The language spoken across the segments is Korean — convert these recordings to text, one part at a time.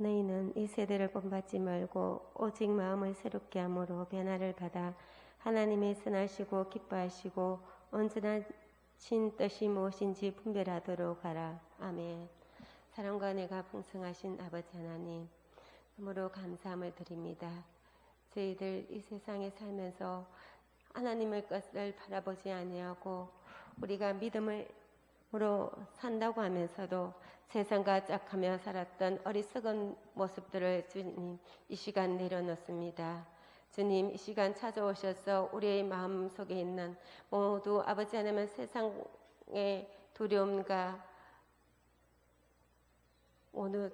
너희는 이 세대를 본받지 말고 오직 마음을 새롭게 함으로 변화를 받아 하나님의 선하시고 기뻐하시고 온전하신 뜻이 무엇인지 분별하도록 하라. 아멘. 사랑과 은혜가 풍성하신 아버지 하나님, 참으로 감사함을 드립니다. 저희들 이 세상에 살면서 하나님의 것을 바라보지 아니하고 우리가 믿음으로 산다고 하면서도 세상과 짝하며 살았던 어리석은 모습들을 주님 이 시간 내려놓습니다. 주님, 이 시간 찾아오셔서 우리의 마음 속에 있는 모두 아버지 하나님은 세상의 두려움과 오늘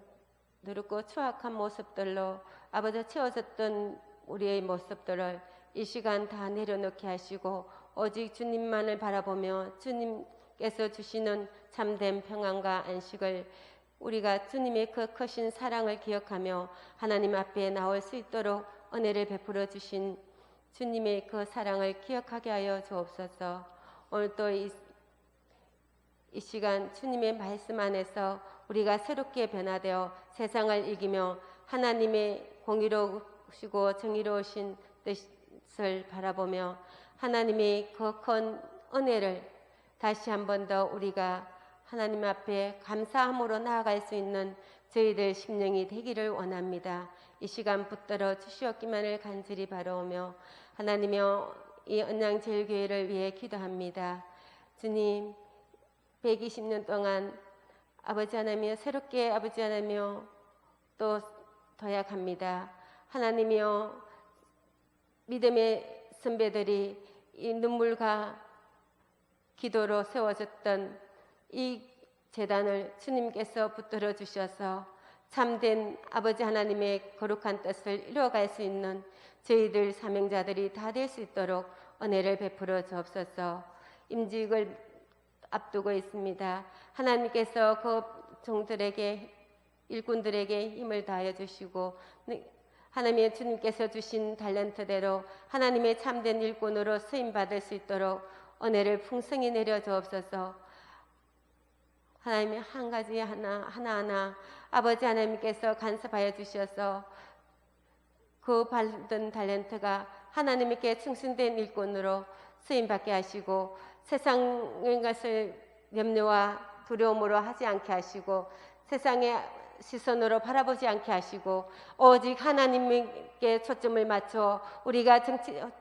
누르고 추악한 모습들로 아버지 채워졌던 우리의 모습들을 이 시간 다 내려놓게 하시고 오직 주님만을 바라보며 주님께서 주시는 참된 평안과 안식을 우리가 주님의 그 크신 사랑을 기억하며 하나님 앞에 나올 수 있도록 은혜를 베풀어 주신 주님의 그 사랑을 기억하게 하여 주옵소서. 오늘 또 이 시간 주님의 말씀 안에서 우리가 새롭게 변화되어 세상을 이기며 하나님의 공의로우시고 정의로우신 뜻을 바라보며 하나님의 그 큰 은혜를 다시 한 번 더 우리가 하나님 앞에 감사함으로 나아갈 수 있는 저희들 심령이 되기를 원합니다. 이 시간 붙들어 주시옵기만을 간절히 바라오며 하나님여 이 언양제일교회를 위해 기도합니다. 주님, 120년 동안 아버지 하나님이여 새롭게 아버지 하나님이여 또 도약합니다. 하나님이여 믿음의 선배들이 이 눈물과 기도로 세워졌던 이 재단을 주님께서 붙들어 주셔서 참된 아버지 하나님의 거룩한 뜻을 이루어갈 수 있는 저희들 사명자들이 다 될 수 있도록 은혜를 베풀어 주옵소서. 임직을 앞두고 있습니다. 하나님께서 그 종들에게 일꾼들에게 힘을 다하여 주시고 하나님의 주님께서 주신 달란트대로 하나님의 참된 일꾼으로 쓰임받을 수 있도록 은혜를 풍성히 내려 주옵소서. 하나님의 한 가지 하나하나 아버지 하나님께서 간섭하여 주셔서 그 받은 달란트가 하나님께 충신된 일꾼으로 쓰임받게 하시고 세상의 것을 염려와 두려움으로 하지 않게 하시고 세상의 시선으로 바라보지 않게 하시고 오직 하나님께 초점을 맞춰 우리가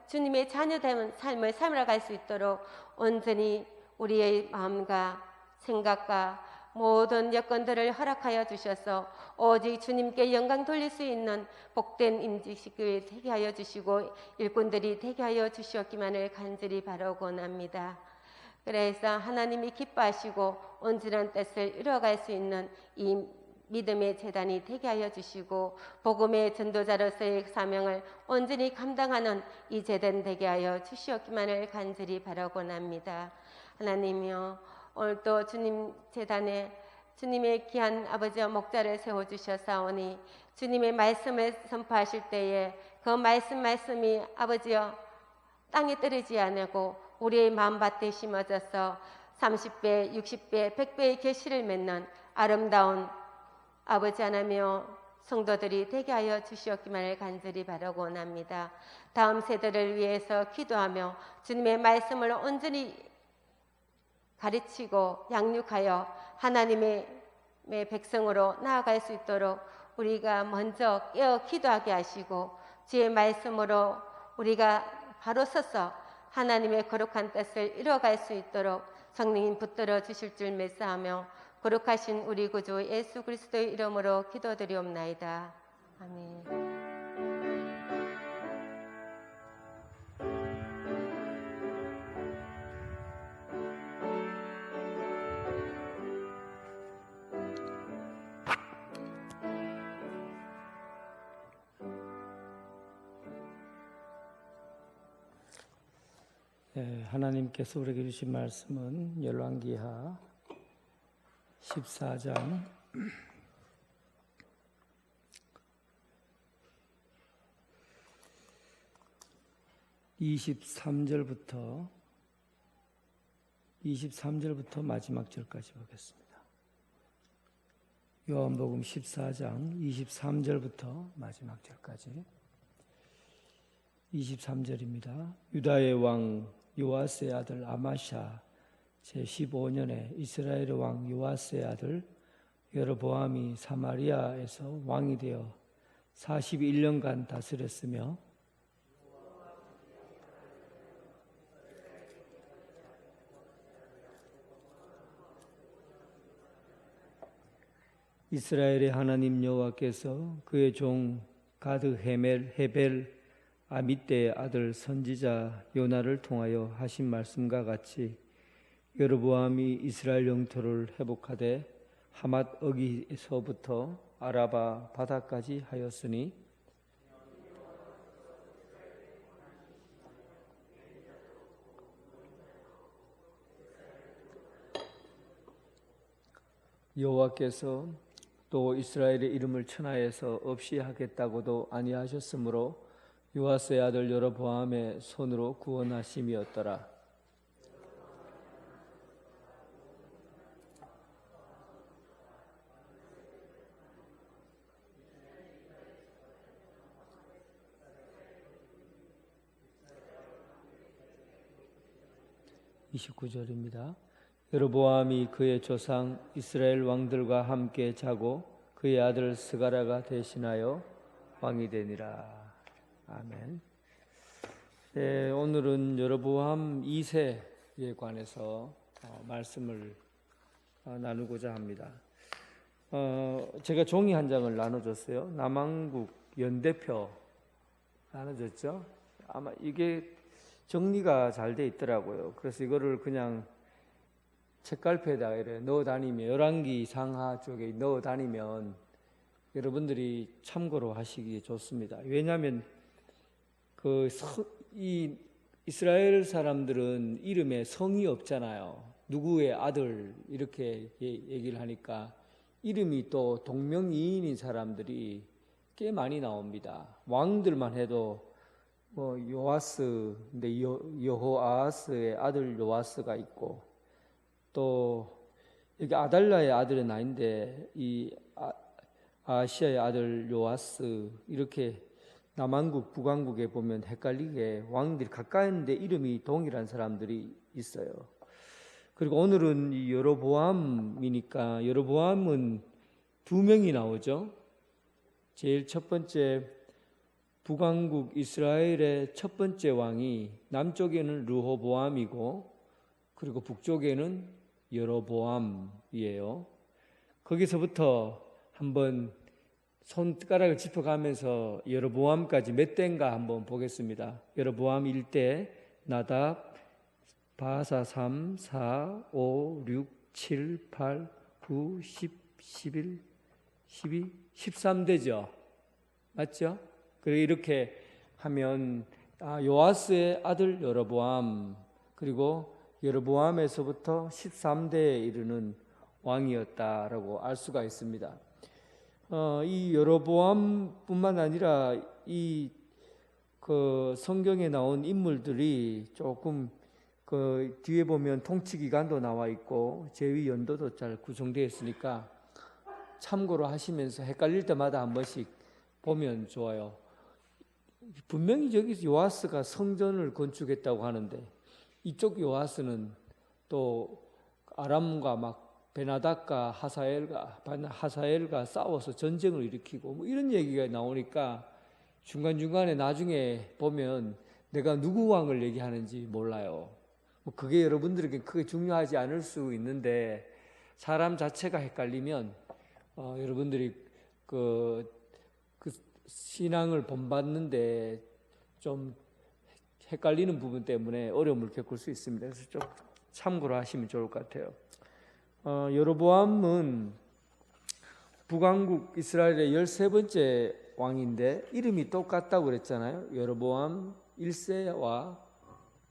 주님의 자녀된 삶을 살아갈 수 있도록 온전히 우리의 마음과 생각과 모든 여건들을 허락하여 주셔서 오직 주님께 영광 돌릴 수 있는 복된 임직식을 되게 하여 주시고 일꾼들이 되게 하여 주시옵기만을 간절히 바라고 원합니다. 그래서 하나님이 기뻐하시고 온전한 뜻을 이루어갈 수 있는 이 믿음의 재단이 되게 하여 주시고 복음의 전도자로서의 사명을 온전히 감당하는 이 재단 되게 하여 주시옵기만을 간절히 바라고 원합니다. 하나님이여, 오늘 또 주님 재단에 주님의 귀한 아버지와 목자를 세워주셨사오니 주님의 말씀을 선포하실 때에 그 말씀이 아버지여 땅에 떨어지지 않고 우리의 마음밭에 심어져서 30배, 60배, 100배의 결실을 맺는 아름다운 아버지 하나며 성도들이 되게 하여 주시옵기만을 간절히 바라고 원합니다. 다음 세대를 위해서 기도하며 주님의 말씀을 온전히 가르치고 양육하여 하나님의 백성으로 나아갈 수 있도록 우리가 먼저 깨어 기도하게 하시고 주의 말씀으로 우리가 바로 서서 하나님의 거룩한 뜻을 이루어갈 수 있도록 성령님 붙들어 주실 줄 믿사하며 거룩하신 우리 구주 예수 그리스도의 이름으로 기도드리옵나이다. 아멘. 하나님께서 우리에게 주신 말씀은 열왕기하 14장 23절부터 마지막 절까지 보겠습니다. 요한복음 14장 23절부터 마지막 절까지 23절입니다. 유다의 왕 요아스의 아들 아마샤 제15년에 이스라엘의 왕 요아스의 아들 여로보암이 사마리아에서 왕이 되어 41년간 다스렸으며 이스라엘의 하나님 여호와께서 그의 종 가드 헤벨 아미떼의 아들 선지자 요나를 통하여 하신 말씀과 같이 여로보암이 이스라엘 영토를 회복하되 하맛 어기서부터 아라바 바다까지 하였으니 여호와께서 또 이스라엘의 이름을 천하에서 없이 하겠다고도 아니하셨으므로 요아스의 아들 여로보암의 손으로 구원하심이었더라. (29절입니다) 여로보암이 그의 조상 이스라엘 왕들과 함께 자고 그의 아들 스가랴가 대신하여 왕이 되니라. 아멘. 네, 오늘은 여로보암 2세에 관해서 말씀을 나누고자 합니다. 제가 종이 한 장을 나눠줬어요. 남한국 연대표 나눠줬죠. 아마 이게 정리가 잘 돼 있더라고요. 그래서 이거를 그냥 책갈피에다가 이렇게 넣어 다니면 열왕기 상하 쪽에 넣어 다니면 여러분들이 참고로 하시기 좋습니다. 왜냐하면 이 이스라엘 사람들은 이름에 성이 없잖아요. 누구의 아들 이렇게 얘기를 하니까 이름이 또 동명이인인 사람들이 꽤 많이 나옵니다. 왕들만 해도 뭐 요아스, 근데 여호아스의 아들 요아스가 있고 또 여기 아달랴의 아들은 아닌데 이 아시아의 아들 요아스 이렇게 남한국 북한국에 보면 헷갈리게 왕들이 가까이 있는데 이름이 동일한 사람들이 있어요. 그리고 오늘은 이 여로보암이니까 여로보암은 두 명이 나오죠. 제일 첫 번째 북한국 이스라엘의 첫 번째 왕이 남쪽에는 르호보암이고 그리고 북쪽에는 여로보암이에요. 거기서부터 한번 손가락을 짚어가면서 여로보암까지 몇 대인가 한번 보겠습니다. 여로보암 1대, 나답, 바사 3, 4, 5, 6, 7, 8, 9, 10, 11, 12, 13대죠. 맞죠? 그리고 이렇게 하면 요아스의 아들 여로보암 그리고 여로보암에서부터 13대에 이르는 왕이었다라고 알 수가 있습니다. 이 여로보암뿐만 아니라 이 성경에 나온 인물들이 조금 뒤에 보면 통치 기간도 나와 있고 제위 연도도 잘 구성되어 있으니까 참고로 하시면서 헷갈릴 때마다 한 번씩 보면 좋아요. 분명히 저기서 요아스가 성전을 건축했다고 하는데 이쪽 요아스는 또 아람과 막 베나닥과 하사엘과 싸워서 전쟁을 일으키고 뭐 이런 얘기가 나오니까 중간중간에 나중에 보면 내가 누구 왕을 얘기하는지 몰라요. 뭐 그게 여러분들에게 크게 중요하지 않을 수 있는데 사람 자체가 헷갈리면 여러분들이 그 신앙을 본받는데 좀 헷갈리는 부분 때문에 어려움을 겪을 수 있습니다. 그래서 좀 참고로 하시면 좋을 것 같아요. 여로보암은 북왕국 이스라엘의 13번째 왕인데 이름이 똑같다고 그랬잖아요. 여로보암 1세와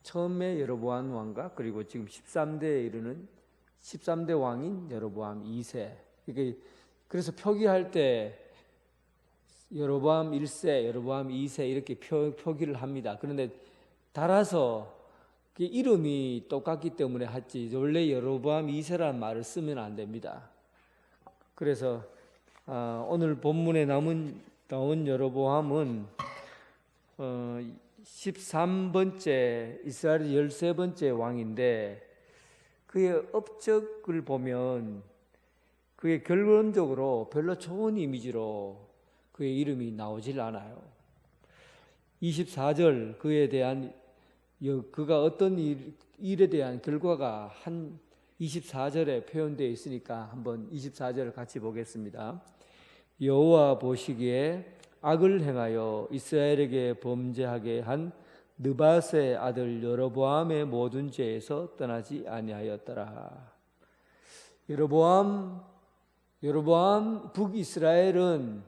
처음에 여로보암 왕과 그리고 지금 13대에 이르는 13대 왕인 여로보암 2세. 그래서 표기할 때 여로보암 1세, 여로보암 2세 이렇게 표기를 합니다. 그런데 달아서 이름이 똑같기 때문에 하지 원래 여로보암 2세라는 말을 쓰면 안 됩니다. 그래서 오늘 본문에 나온 여로보암은 13번째 이스라엘 13번째 왕인데 그의 업적을 보면 그의 결론적으로 별로 좋은 이미지로 그의 이름이 나오질 않아요. 24절 그에 대한 그가 어떤 일에 대한 결과가 한 24절에 표현되어 있으니까 한번 24절을 같이 보겠습니다. 여호와 보시기에 악을 행하여 이스라엘에게 범죄하게 한 느밧의 아들 여로보암의 모든 죄에서 떠나지 아니하였더라. 여로보암 북이스라엘은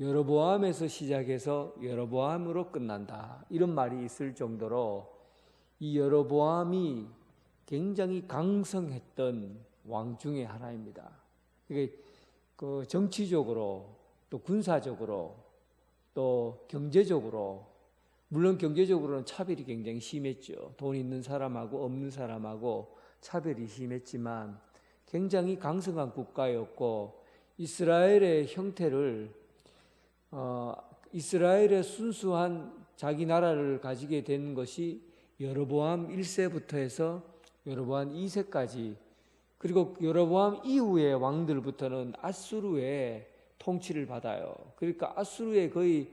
여로보암에서 시작해서 여로보암으로 끝난다. 이런 말이 있을 정도로 이 여로보암이 굉장히 강성했던 왕 중에 하나입니다. 이게 그 정치적으로 또 군사적으로 또 경제적으로, 물론 경제적으로는 차별이 굉장히 심했죠. 돈 있는 사람하고 없는 사람하고 차별이 심했지만 굉장히 강성한 국가였고 이스라엘의 형태를 이스라엘의 순수한 자기 나라를 가지게 된 것이 여로보암 1세부터 해서 여로보암 2세까지, 그리고 여로보암 이후의 왕들부터는 아수르의 통치를 받아요. 그러니까 아수르의 거의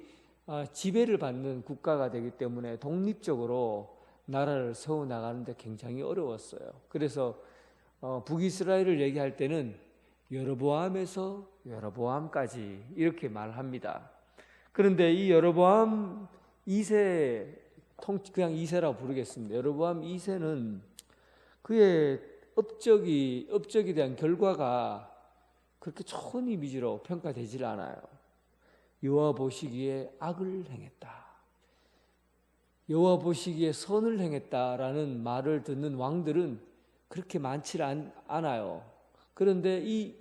지배를 받는 국가가 되기 때문에 독립적으로 나라를 세워나가는데 굉장히 어려웠어요. 그래서 북이스라엘을 얘기할 때는 여로보암에서 여로보암까지 이렇게 말합니다. 그런데 이 여로보암 2세, 그냥 2세라고 부르겠습니다. 여로보암 2세는 그의 업적에 대한 결과가 그렇게 좋은 이미지로 평가되질 않아요. 여호와 보시기에 악을 행했다, 여호와 보시기에 선을 행했다라는 말을 듣는 왕들은 그렇게 많지 않아요. 그런데 이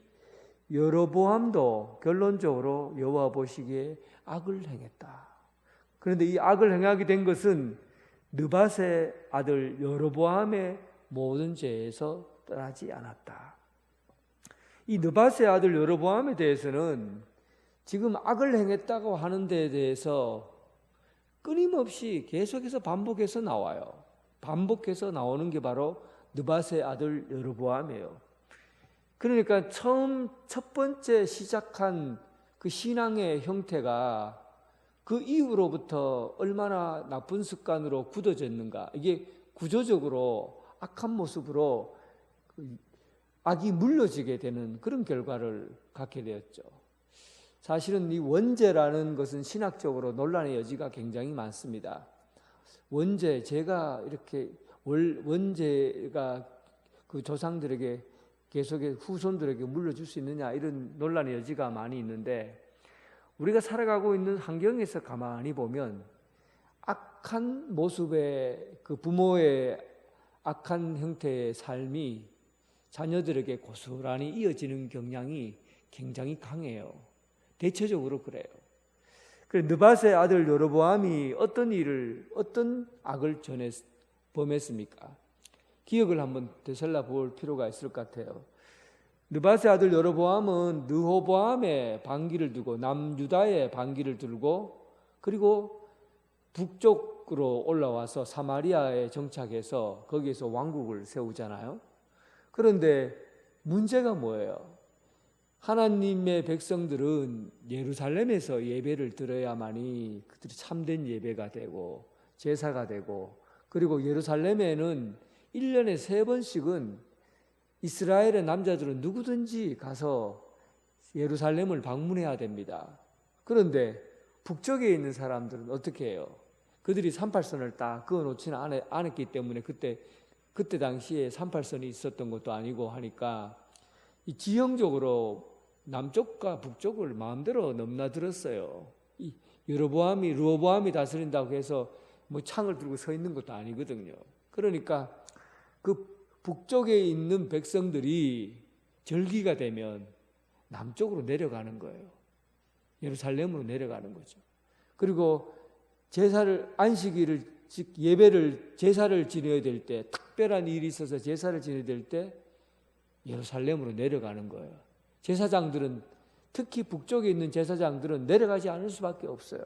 여로보암도 결론적으로 여호와 보시기에 악을 행했다. 그런데 이 악을 행하게 된 것은 느밧의 아들 여로보암의 모든 죄에서 떠나지 않았다. 이 느밧의 아들 여로보암에 대해서는 지금 악을 행했다고 하는 데에 대해서 끊임없이 계속해서 반복해서 나와요. 반복해서 나오는 게 바로 느밧의 아들 여로보암이에요. 그러니까 첫 번째 시작한 그 신앙의 형태가 그 이후로부터 얼마나 나쁜 습관으로 굳어졌는가. 이게 구조적으로 악한 모습으로 악이 물려지게 되는 그런 결과를 갖게 되었죠. 사실은 이 원죄라는 것은 신학적으로 논란의 여지가 굉장히 많습니다. 원죄, 제가 이렇게 원죄가 그 조상들에게 계속해 후손들에게 물려줄 수 있느냐, 이런 논란의 여지가 많이 있는데, 우리가 살아가고 있는 환경에서 가만히 보면 악한 모습의 그 부모의 악한 형태의 삶이 자녀들에게 고스란히 이어지는 경향이 굉장히 강해요. 대체적으로 그래요. 그래서 느밧의 아들 여로보암이 어떤 악을 범했습니까? 기억을 한번 되살려 볼 필요가 있을 것 같아요. 느밧의 아들 여로보암은 르호보암의 반기를 두고 남유다의 반기를 들고, 그리고 북쪽으로 올라와서 사마리아에 정착해서 거기에서 왕국을 세우잖아요. 그런데 문제가 뭐예요? 하나님의 백성들은 예루살렘에서 예배를 드려야만이 그들이 참된 예배가 되고 제사가 되고, 그리고 예루살렘에는 1년에 3번씩은 이스라엘의 남자들은 누구든지 가서 예루살렘을 방문해야 됩니다. 그런데 북쪽에 있는 사람들은 어떻게 해요? 그들이 38선을 딱 그어놓지는 않았기 때문에 그때 당시에 38선이 있었던 것도 아니고 하니까 이 지형적으로 남쪽과 북쪽을 마음대로 넘나들었어요. 이 르호보암이 다스린다고 해서 뭐 창을 들고 서 있는 것도 아니거든요. 그러니까 그 북쪽에 있는 백성들이 절기가 되면 남쪽으로 내려가는 거예요. 예루살렘으로 내려가는 거죠. 그리고 안식일을, 즉 제사를 지내야 될 때, 특별한 일이 있어서 제사를 지내야 될 때 예루살렘으로 내려가는 거예요. 제사장들은 특히 북쪽에 있는 제사장들은 내려가지 않을 수밖에 없어요.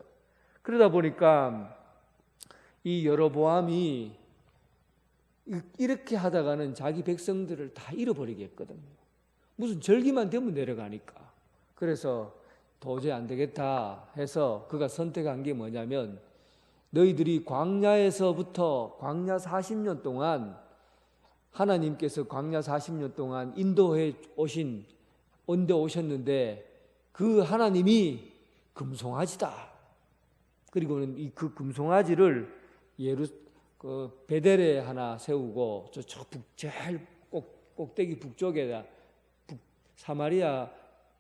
그러다 보니까 이 여로보암이 이렇게 하다가는 자기 백성들을 다 잃어버리겠거든요. 무슨 절기만 되면 내려가니까. 그래서 도저히 안 되겠다 해서 그가 선택한 게 뭐냐면, 너희들이 광야에서부터 광야 40년 동안 하나님께서 광야 40년 동안 인도해 오셨는데 그 하나님이 금송아지다. 그리고는 그 금송아지를 베델에 하나 세우고 저쪽 제일 꼭대기 북쪽에다 사마리아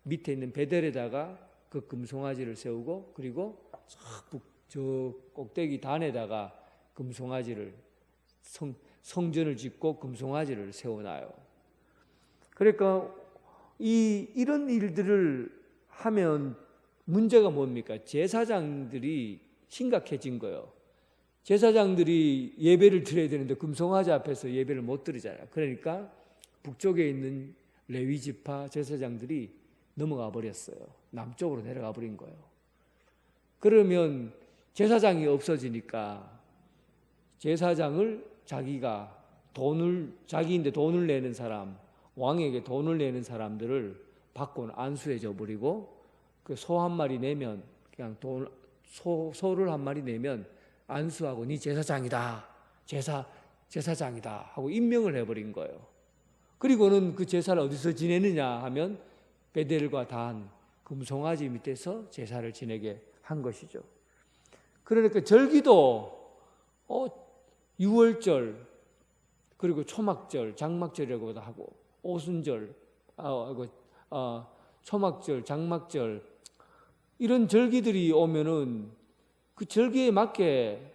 밑에 있는 베델에다가 그 금송아지를 세우고, 그리고 저 꼭대기 단에다가 금송아지를 성전을 짓고 금송아지를 세워놔요. 그러니까 이런 일들을 하면 문제가 뭡니까? 제사장들이 심각해진 거예요. 제사장들이 예배를 드려야 되는데 금송아지 앞에서 예배를 못 드리잖아요. 그러니까 북쪽에 있는 레위 지파 제사장들이 넘어가 버렸어요. 남쪽으로 내려가 버린 거예요. 그러면 제사장이 없어지니까 제사장을 자기인데 돈을 내는 사람, 왕에게 돈을 내는 사람들을 받고 안수해 줘 버리고, 그 소 한 마리 내면 그냥 소를 한 마리 내면 안수하고 네 제사장이다, 제사장이다 하고 임명을 해버린 거예요. 그리고는 그 제사를 어디서 지내느냐 하면 베델과 단 금송아지 밑에서 제사를 지내게 한 것이죠. 그러니까 절기도 유월절, 그리고 초막절, 장막절이라고도 하고, 오순절, 초막절, 장막절, 이런 절기들이 오면은 그 절기에 맞게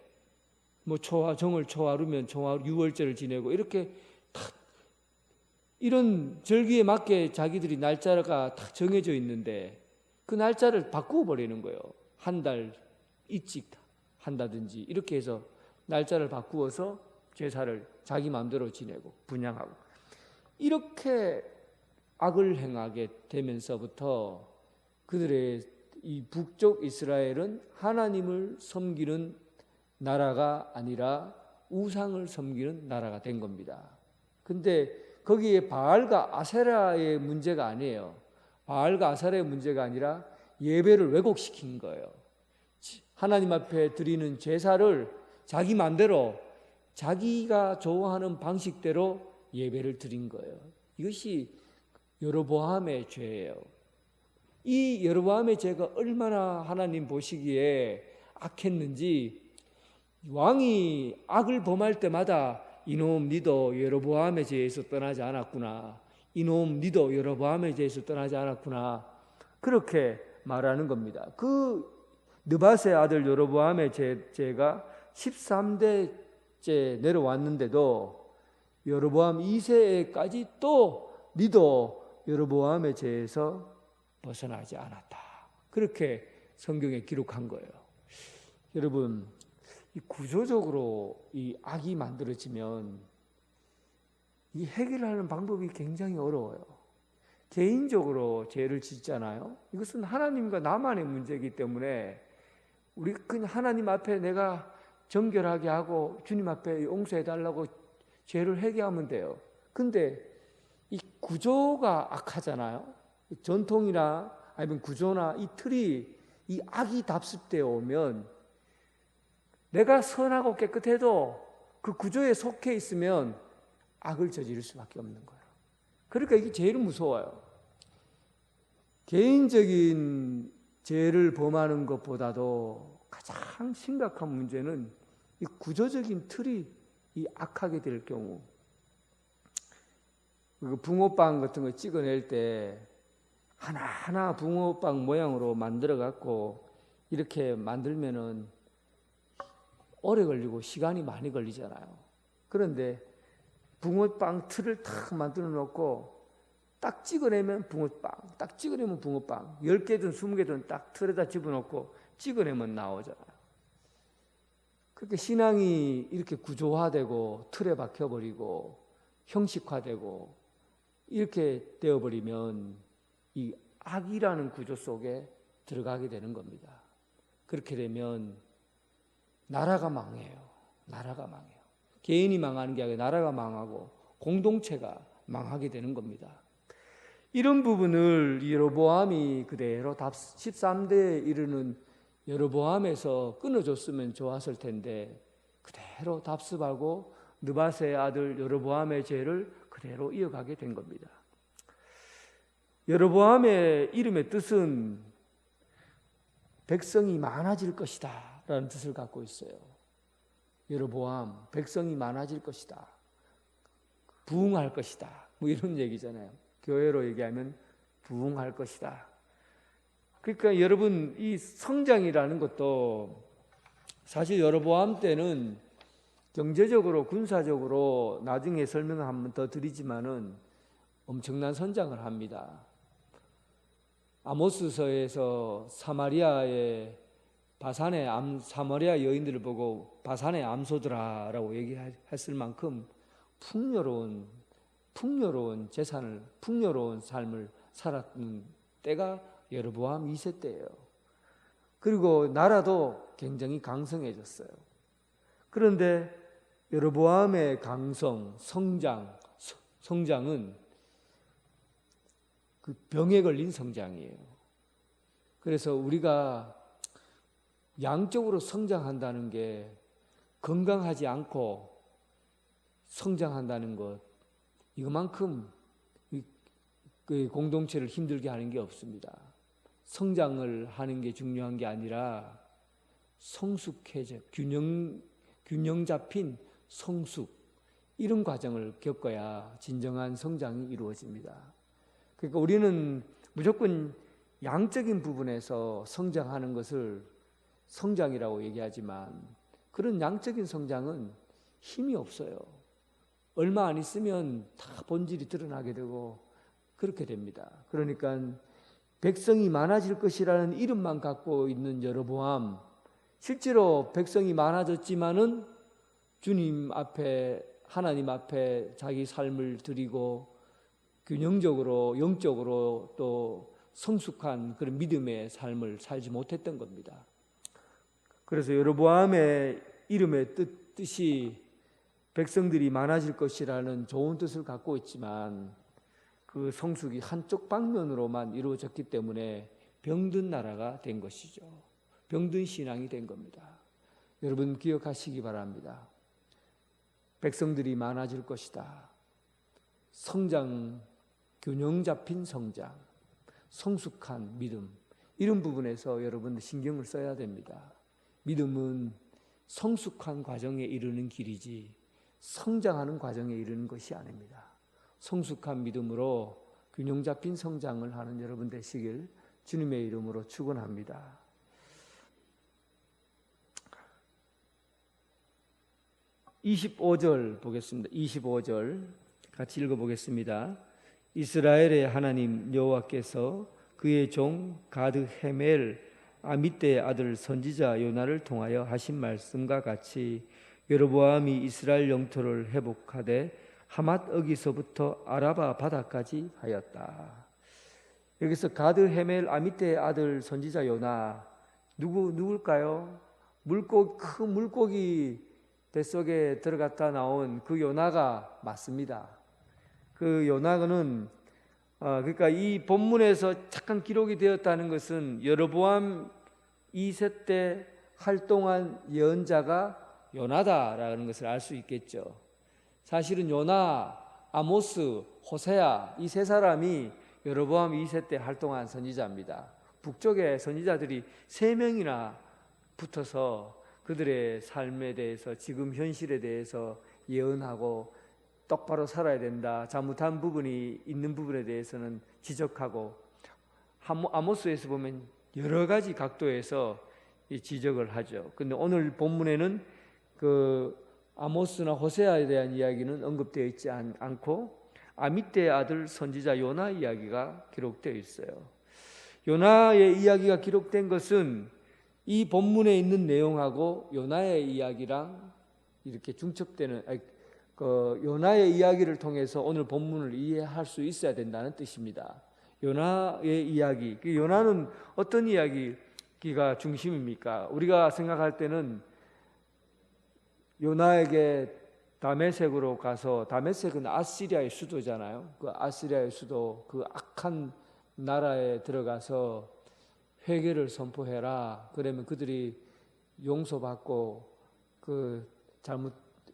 정월 초하루면 유월절을 지내고, 이렇게 이런 절기에 맞게 자기들이 날짜가 다 정해져 있는데 그 날짜를 바꾸어 버리는 거예요. 한 달 일찍 한다든지 이렇게 해서 날짜를 바꾸어서 제사를 자기 마음대로 지내고 분향하고, 이렇게 악을 행하게 되면서부터 그들의 이 북쪽 이스라엘은 하나님을 섬기는 나라가 아니라 우상을 섬기는 나라가 된 겁니다. 근데 거기에 바알과 아세라의 문제가 아니에요. 바알과 아세라의 문제가 아니라 예배를 왜곡시킨 거예요. 하나님 앞에 드리는 제사를 자기 마음대로 자기가 좋아하는 방식대로 예배를 드린 거예요. 이것이 여로보암의 죄예요. 이 여로보암의 죄가 얼마나 하나님 보시기에 악했는지, 왕이 악을 범할 때마다 이놈 니도 여로보암의 죄에서 떠나지 않았구나, 이놈 니도 여로보암의 죄에서 떠나지 않았구나, 그렇게 말하는 겁니다. 그 느밧의 아들 여로보암의 죄가 13대째 내려왔는데도 여로보암 2세까지 또 니도 여로보암의 죄에서 벗어나지 않았다, 그렇게 성경에 기록한 거예요. 여러분, 이 구조적으로 이 악이 만들어지면 이 해결하는 방법이 굉장히 어려워요. 개인적으로 죄를 짓잖아요. 이것은 하나님과 나만의 문제이기 때문에 우리 그냥 하나님 앞에 내가 정결하게 하고 주님 앞에 용서해 달라고 죄를 회개하면 돼요. 근데 이 구조가 악하잖아요. 전통이나 아니면 구조나 이 틀이, 이 악이 답습되어 오면 내가 선하고 깨끗해도 그 구조에 속해 있으면 악을 저지를 수밖에 없는 거예요. 그러니까 이게 제일 무서워요. 개인적인 죄를 범하는 것보다도 가장 심각한 문제는 이 구조적인 틀이 이 악하게 될 경우, 붕어빵 같은 거 찍어낼 때 하나하나 붕어빵 모양으로 만들어 갖고 이렇게 만들면은 오래 걸리고 시간이 많이 걸리잖아요. 그런데 붕어빵 틀을 딱 만들어 놓고 딱 찍어내면 붕어빵, 딱 찍어내면 붕어빵, 10개든 20개든 딱 틀에다 집어넣고 찍어내면 나오잖아요. 그렇게 신앙이 이렇게 구조화되고 틀에 박혀버리고 형식화되고 이렇게 되어버리면 이 악이라는 구조 속에 들어가게 되는 겁니다. 그렇게 되면 나라가 망해요. 나라가 망해요. 개인이 망하는 게 아니라 나라가 망하고 공동체가 망하게 되는 겁니다. 이런 부분을 여로보암이 그대로 13대에 이르는 여로보암에서 끊어줬으면 좋았을 텐데 그대로 답습하고 느밧의 아들 여로보암의 죄를 그대로 이어가게 된 겁니다. 여로보암의 이름의 뜻은 백성이 많아질 것이다 라는 뜻을 갖고 있어요. 여로보암, 백성이 많아질 것이다, 부흥할 것이다, 뭐 이런 얘기잖아요. 교회로 얘기하면 부흥할 것이다. 그러니까 여러분, 이 성장이라는 것도 사실 여로보암 때는 경제적으로, 군사적으로 나중에 설명을 한번 더 드리지만은 엄청난 성장을 합니다. 아모스서에서 사마리아의 사마리아 여인들을 보고 바산의 암소들아라고 얘기했을 만큼 풍요로운 재산을, 풍요로운 삶을 살았던 때가 여로보암 2세 때예요. 그리고 나라도 굉장히 강성해졌어요. 그런데 여로보암의 강성, 성장은 그 병에 걸린 성장이에요. 그래서 우리가 양적으로 성장한다는 게 건강하지 않고 성장한다는 것, 이것만큼 공동체를 힘들게 하는 게 없습니다. 성장을 하는 게 중요한 게 아니라 성숙해져, 균형 잡힌 성숙, 이런 과정을 겪어야 진정한 성장이 이루어집니다. 그러니까 우리는 무조건 양적인 부분에서 성장하는 것을 성장이라고 얘기하지만 그런 양적인 성장은 힘이 없어요. 얼마 안 있으면 다 본질이 드러나게 되고 그렇게 됩니다. 그러니까 백성이 많아질 것이라는 이름만 갖고 있는 여로보암, 실제로 백성이 많아졌지만은 주님 앞에, 하나님 앞에 자기 삶을 드리고 균형적으로, 영적으로 또 성숙한 그런 믿음의 삶을 살지 못했던 겁니다. 그래서 여로보암의 이름의 뜻이 백성들이 많아질 것이라는 좋은 뜻을 갖고 있지만 그 성숙이 한쪽 방면으로만 이루어졌기 때문에 병든 나라가 된 것이죠. 병든 신앙이 된 겁니다. 여러분 기억하시기 바랍니다. 백성들이 많아질 것이다. 성장, 균형 잡힌 성장, 성숙한 믿음, 이런 부분에서 여러분 신경을 써야 됩니다. 믿음은 성숙한 과정에 이르는 길이지 성장하는 과정에 이르는 것이 아닙니다. 성숙한 믿음으로 균형 잡힌 성장을 하는 여러분 되시길 주님의 이름으로 축원합니다. 25절 보겠습니다. 25절 같이 읽어보겠습니다. 이스라엘의 하나님 여호와께서 그의 종 가드 헤멜 아미떼의 아들 선지자 요나를 통하여 하신 말씀과 같이 여로보암이 이스라엘 영토를 회복하되 하맛 어기서부터 아라바 바다까지 하였다. 여기서 가드 헤멜 아미떼의 아들 선지자 요나, 누굴까요? 큰 물고기 뱃속에 들어갔다 나온 그 요나가 맞습니다. 그 요나는 그러니까 이 본문에서 잠깐 기록이 되었다는 것은 여로보암 2세 때 활동한 예언자가 요나다라는 것을 알 수 있겠죠. 사실은 요나, 아모스, 호세아 이 세 사람이 여로보암 2세 때 활동한 선지자입니다. 북쪽에 선지자들이 3명이나 붙어서 그들의 삶에 대해서, 지금 현실에 대해서 예언하고 똑바로 살아야 된다, 잘못한 부분이 있는 부분에 대해서는 지적하고, 아모스에서 보면 여러 가지 각도에서 지적을 하죠. 근데 오늘 본문에는 그 아모스나 호세아에 대한 이야기는 언급되어 있지 않고 아미떼의 아들 선지자 요나 이야기가 기록되어 있어요. 요나의 이야기가 기록된 것은 이 본문에 있는 내용하고 요나의 이야기랑 이렇게 중첩되는, 요나의 이야기를 통해서 오늘 본문을 이해할 수 있어야 된다는 뜻입니다. 요나의 이야기. 그 요나는 어떤 이야기가 중심입니까? 우리가 생각할 때는 요나에게 다메섹으로 가서, 다메섹은 아시리아의 수도잖아요. 그 아시리아의 수도, 그 악한 나라에 들어가서 회개를 선포해라. 그러면 그들이 용서받고 그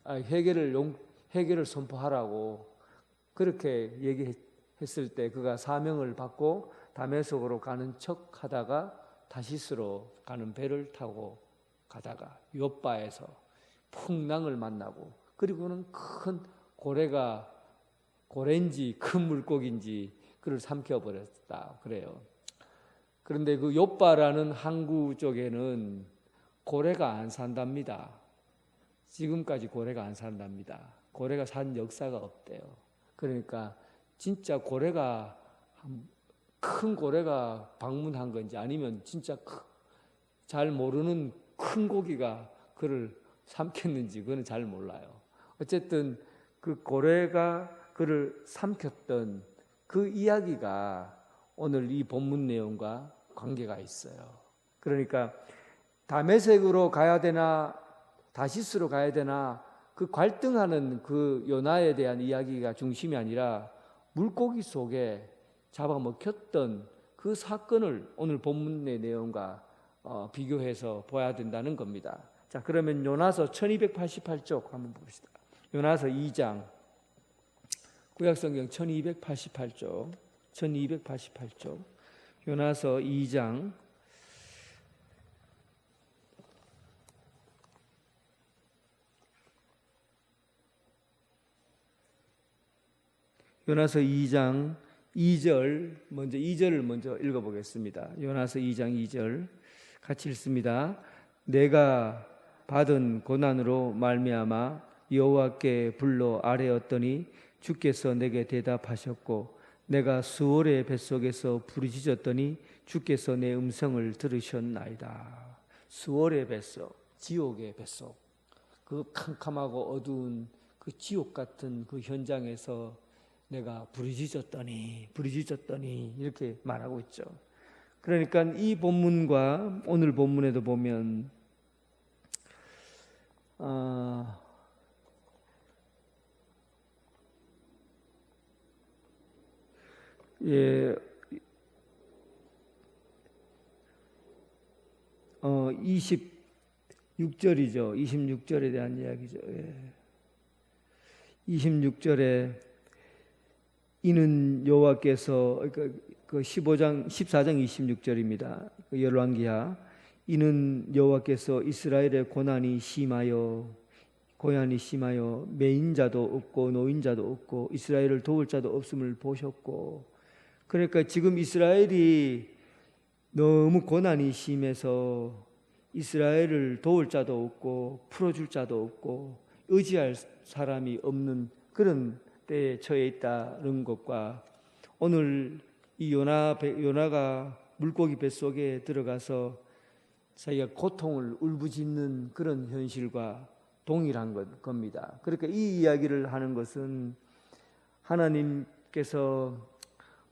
회개를 선포하라고 그렇게 얘기했을 때 그가 사명을 받고 다메섹으로 가는 척 하다가 다시스로 가는 배를 타고 가다가 요바에서 풍랑을 만나고, 그리고는 큰 고래인지 큰 물고기인지 그를 삼켜버렸다 그래요. 그런데 그 요바라는 항구 쪽에는 고래가 안 산답니다. 지금까지 고래가 안 산답니다. 고래가 산 역사가 없대요. 그러니까 진짜 큰 고래가 방문한 건지 아니면 진짜 잘 모르는 큰 고기가 그를 삼켰는지 그건 잘 몰라요. 어쨌든 그 고래가 그를 삼켰던 그 이야기가 오늘 이 본문 내용과 관계가 있어요. 그러니까 다메섹으로 가야 되나 다시스로 가야 되나 그 갈등하는 그 요나에 대한 이야기가 중심이 아니라 물고기 속에 잡아먹혔던 그 사건을 오늘 본문의 내용과 비교해서 봐야 된다는 겁니다. 자, 그러면 요나서 1288쪽 한번 봅시다. 요나서 2장, 구약성경 1288쪽, 요나서 2장, 요나서 2장 2절, 먼저 2절을 먼저 읽어보겠습니다. 요나서 2장 2절 같이 읽습니다. 내가 받은 고난으로 말미암아 여호와께 불러 아뢰었더니 주께서 내게 대답하셨고, 내가 수월의 뱃속에서 부르짖었더니 주께서 내 음성을 들으셨나이다. 수월의 뱃속, 지옥의 뱃속, 그 캄캄하고 어두운 그 지옥 같은 그 현장에서 내가 부르짖었더니 이렇게 말하고 있죠. 그러니까 이 본문과 오늘 본문에도 보면 예, 26절이죠. 26절에 대한 이야기죠. 예. 26절에 이는 여호와께서, 그 14장 26절입니다. 그 열왕기하. 이는 여호와께서 이스라엘의 고난이 심하여 매인자도 없고 노인자도 없고 이스라엘을 도울 자도 없음을 보셨고, 그러니까 지금 이스라엘이 너무 고난이 심해서 이스라엘을 도울 자도 없고 풀어줄 자도 없고 의지할 사람이 없는 그런 때에 처해 있다는 것과, 오늘 이 요나가 물고기 뱃속에 들어가서 자기가 고통을 울부짖는 그런 현실과 동일한 겁니다. 그러니까 이 이야기를 하는 것은 하나님께서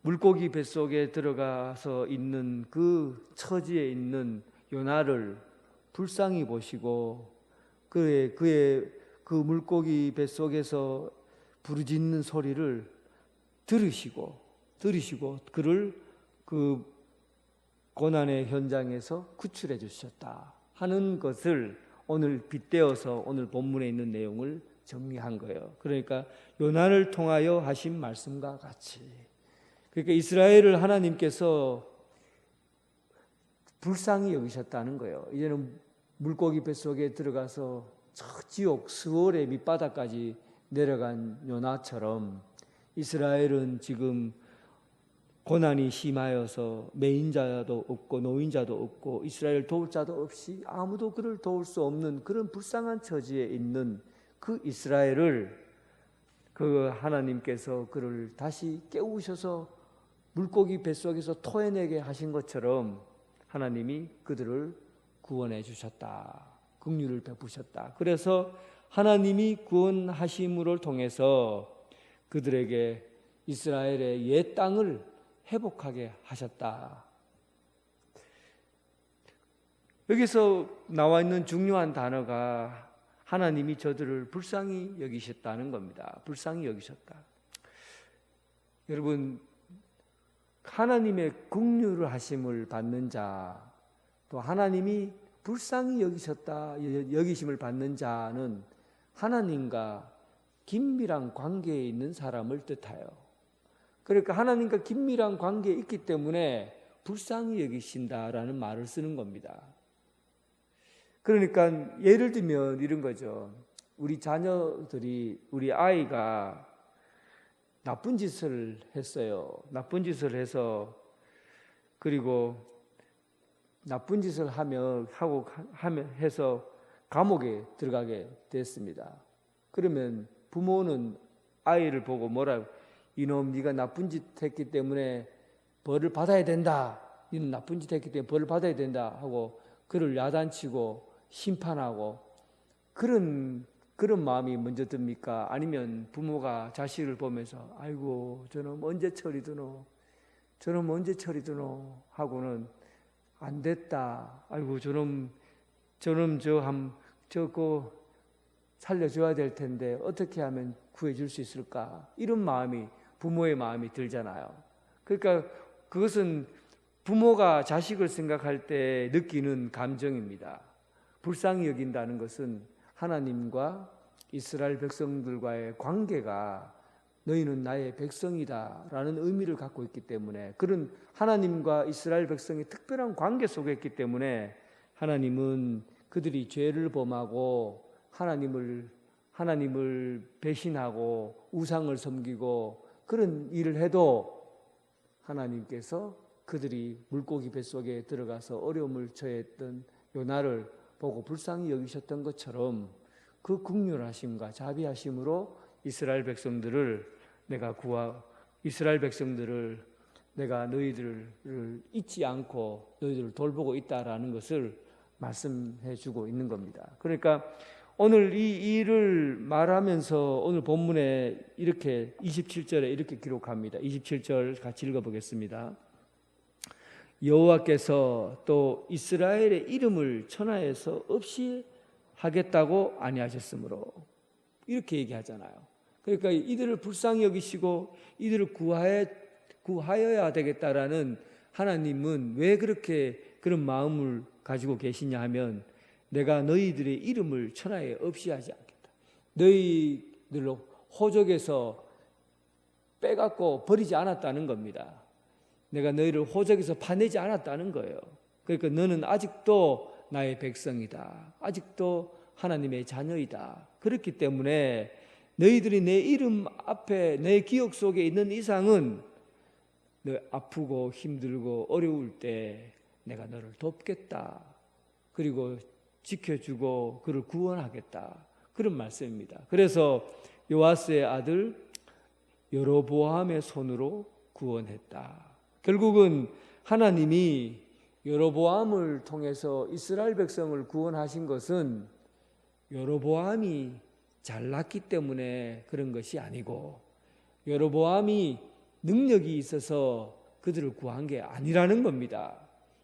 물고기 뱃속에 들어가서 있는 그 처지에 있는 요나를 불쌍히 보시고 그의 그 물고기 뱃속에서 부르짖는 소리를 들으시고 그를 그 고난의 현장에서 구출해 주셨다 하는 것을 오늘 빗대어서 오늘 본문에 있는 내용을 정리한 거예요. 그러니까 요나를 통하여 하신 말씀과 같이, 그러니까 이스라엘을 하나님께서 불쌍히 여기셨다는 거예요. 이제는 물고기 뱃속에 들어가서 저 지옥 스월의 밑바닥까지 내려간 요나처럼 이스라엘은 지금 고난이 심하여서 매인자도 없고 노인자도 없고 이스라엘 도울 자도 없이 아무도 그를 도울 수 없는 그런 불쌍한 처지에 있는 그 이스라엘을 그 하나님께서 그를 다시 깨우셔서 물고기 뱃속에서 토해내게 하신 것처럼 하나님이 그들을 구원해 주셨다. 긍휼을 베푸셨다. 그래서 하나님이 구원하심을 통해서 그들에게 이스라엘의 옛 땅을 회복하게 하셨다. 여기서 나와 있는 중요한 단어가 하나님이 저들을 불쌍히 여기셨다는 겁니다. 불쌍히 여기셨다. 여러분, 하나님의 긍휼을 하심을 받는 자, 또 하나님이 불쌍히 여기심을 받는 자는 하나님과 긴밀한 관계에 있는 사람을 뜻하여. 그러니까 하나님과 긴밀한 관계에 있기 때문에 불쌍히 여기신다라는 말을 쓰는 겁니다. 그러니까 예를 들면 이런 거죠. 우리 자녀들이, 우리 아이가 나쁜 짓을 했어요. 나쁜 짓을 해서, 그리고 나쁜 짓을 해서 감옥에 들어가게 됐습니다. 그러면 부모는 아이를 보고 뭐라고, 이놈 네가 나쁜 짓 했기 때문에 벌을 받아야 된다. 너는 나쁜 짓 했기 때문에 벌을 받아야 된다 하고 그를 야단치고 심판하고, 그런 마음이 먼저 듭니까? 아니면 부모가 자식을 보면서 아이고 저놈 언제 처리 드노, 저놈 언제 처리 드노 하고는 안 됐다. 아이고 저놈 저거 살려줘야 될 텐데 어떻게 하면 구해줄 수 있을까? 이런 마음이, 부모의 마음이 들잖아요. 그러니까 그것은 부모가 자식을 생각할 때 느끼는 감정입니다. 불쌍히 여긴다는 것은 하나님과 이스라엘 백성들과의 관계가 너희는 나의 백성이다 라는 의미를 갖고 있기 때문에, 그런 하나님과 이스라엘 백성의 특별한 관계 속에 있기 때문에 하나님은 그들이 죄를 범하고 하나님을 배신하고 우상을 섬기고 그런 일을 해도 하나님께서 그들이 물고기 뱃속에 들어가서 어려움을 처했던 요나를 보고 불쌍히 여기셨던 것처럼 그 긍휼하심과 자비하심으로 이스라엘 백성들을 내가 너희들을 잊지 않고 너희들을 돌보고 있다라는 것을 말씀해 주고 있는 겁니다. 그러니까 오늘 이 일을 말하면서 오늘 본문에 이렇게 27절에 이렇게 기록합니다. 27절 같이 읽어보겠습니다. 여호와께서 또 이스라엘의 이름을 천하에서 없이 하겠다고 아니하셨으므로, 이렇게 얘기하잖아요. 그러니까 이들을 불쌍히 여기시고 이들을 구하여야 되겠다라는 하나님은 왜 그런 마음을 가지고 계시냐 하면, 내가 너희들의 이름을 천하에 없이 하지 않겠다. 너희들로 호적에서 빼갖고 버리지 않았다는 겁니다. 내가 너희를 호적에서 파내지 않았다는 거예요. 그러니까 너는 아직도 나의 백성이다. 아직도 하나님의 자녀이다. 그렇기 때문에 너희들이 내 이름 앞에 내 기억 속에 있는 이상은 너 아프고 힘들고 어려울 때 내가 너를 돕겠다. 그리고 지켜주고 그를 구원하겠다. 그런 말씀입니다. 그래서 요아스의 아들 여로보암의 손으로 구원했다. 결국은 하나님이 여로보암을 통해서 이스라엘 백성을 구원하신 것은 여로보암이 잘났기 때문에 그런 것이 아니고, 여로보암이 능력이 있어서 그들을 구한 게 아니라는 겁니다.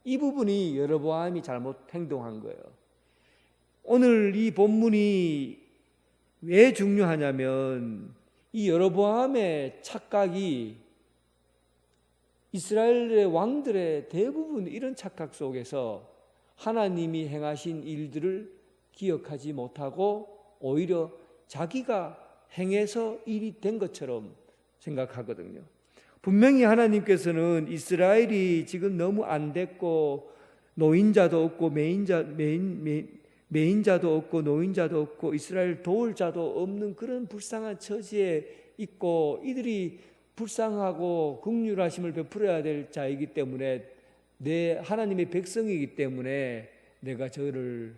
이 부분이 여로보암이 잘못 행동한 거예요. 오늘 이 본문이 왜 중요하냐면, 이 여로보암의 착각이 이스라엘의 왕들의 대부분 이런 착각 속에서 하나님이 행하신 일들을 기억하지 못하고 오히려 자기가 행해서 일이 된 것처럼 생각하거든요. 분명히 하나님께서는 이스라엘이 지금 너무 안 됐고 노인자도 없고 매인자도 없고 노인자도 없고 이스라엘 도울 자도 없는 그런 불쌍한 처지에 있고, 이들이 불쌍하고 긍휼하심을 베풀어야 될 자이기 때문에, 내 하나님의 백성이기 때문에 내가 저를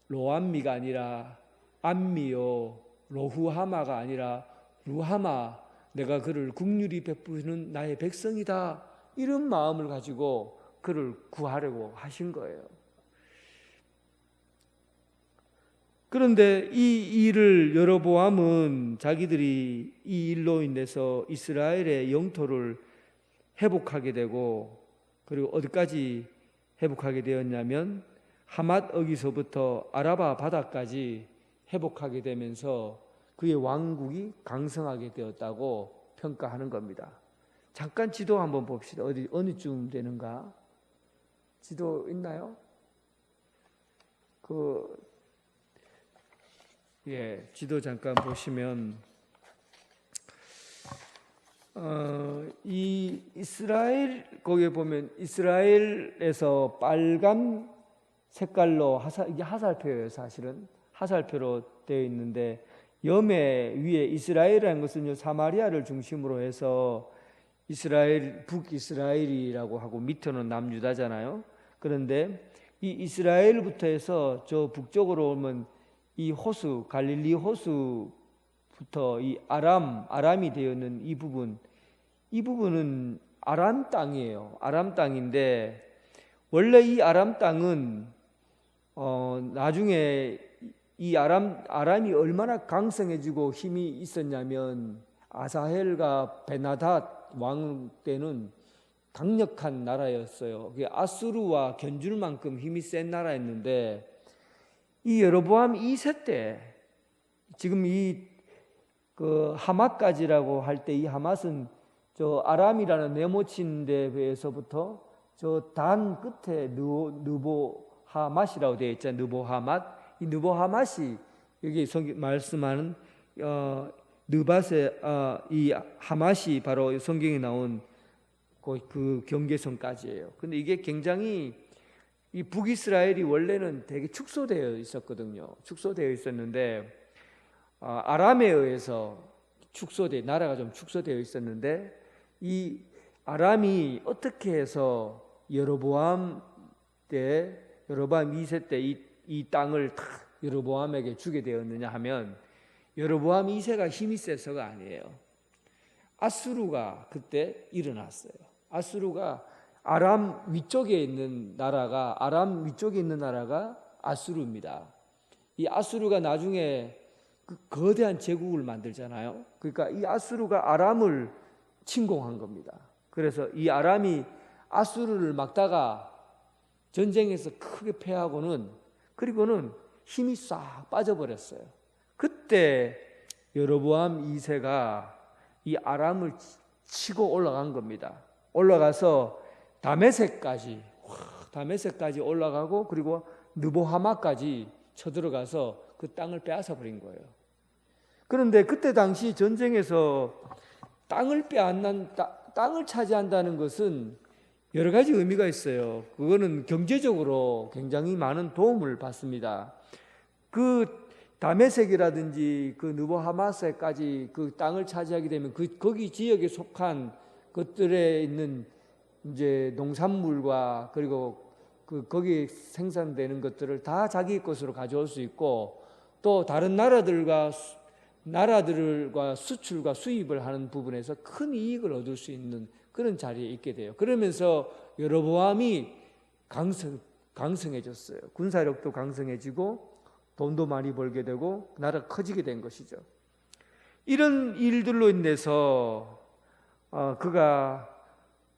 로암미가 아니라 암미요 로후하마가 아니라 루하마, 내가 그를 긍휼히 베푸는 나의 백성이다, 이런 마음을 가지고 그를 구하려고 하신 거예요. 그런데 이 일을 여로보암은 자기들이 이 일로 인해서 이스라엘의 영토를 회복하게 되고, 그리고 어디까지 회복하게 되었냐면 하맛 어기서부터 아라바 바다까지 회복하게 되면서 그의 왕국이 강성하게 되었다고 평가하는 겁니다. 잠깐 지도 한번 봅시다. 어느쯤 되는가? 지도 있나요? 지도 잠깐 보시면 이 이스라엘, 거기에 보면 이스라엘에서 빨간 색깔로 이게 하살표예요. 사실은 하살표로 되어 있는데, 염해 위에 이스라엘이라는 것은 사마리아를 중심으로 해서 이스라엘, 북이스라엘이라고 하고 밑에는 남유다잖아요. 그런데 이 이스라엘부터 해서 저 북쪽으로 오면 이 호수, 갈릴리 호수부터 이 아람이 되어 있는 이 부분은 아람 땅이에요. 아람 땅인데, 원래 이 아람 땅은 나중에 이 아람이 얼마나 강성해지고 힘이 있었냐면, 아사헬과 베나닷 왕 때는 강력한 나라였어요. 아수르와 견줄 만큼 힘이 센 나라였는데, 이 여로보암 2세 때, 지금 하맛까지라고 할 때, 이 하맛은 저 아람이라는 네모친 데에서부터 저 단 끝에 느보하맛이라고 되어 있잖아요. 느보하맛. 이 느보하맛이 여기 말씀하는 느밧의 이 하맛이 바로 성경에 나온 그 경계선까지예요. 근데 이게 굉장히, 이 북이스라엘이 원래는 되게 축소되어 있었거든요. 축소되어 있었는데, 아람에 의해서 나라가 좀 축소되어 있었는데, 이 아람이 어떻게 해서 여로보암 2세 때 이 땅을 다 여로보암에게 주게 되었느냐 하면, 여로보암 2세가 힘이 세서가 아니에요. 아수르가 그때 일어났어요. 아수르가 아람 위쪽에 있는 나라가 아수르입니다. 이 아수르가 나중에 그 거대한 제국을 만들잖아요. 그러니까 이 아수르가 아람을 침공한 겁니다. 그래서 이 아람이 아수르를 막다가 전쟁에서 크게 패하고는, 그리고는 힘이 싹 빠져버렸어요. 그때 여로보암 2세가 이 아람을 치고 올라간 겁니다. 올라가서 다메섹까지 올라가고, 그리고 느보하마까지 쳐들어가서 그 땅을 빼앗아 버린 거예요. 그런데 그때 당시 전쟁에서 땅을 차지한다는 것은 여러 가지 의미가 있어요. 그거는 경제적으로 굉장히 많은 도움을 받습니다. 그 다메섹이라든지 그 느보하마세까지 그 땅을 차지하게 되면 거기 지역에 속한 것들에 있는 이제 농산물과, 그리고 거기에 생산되는 것들을 다 자기 것으로 가져올 수 있고, 또 다른 나라들과 수출과 수입을 하는 부분에서 큰 이익을 얻을 수 있는 그런 자리에 있게 돼요. 그러면서 여로보암이 강성해졌어요. 군사력도 강성해지고 돈도 많이 벌게 되고 나라가 커지게 된 것이죠. 이런 일들로 인해서 그가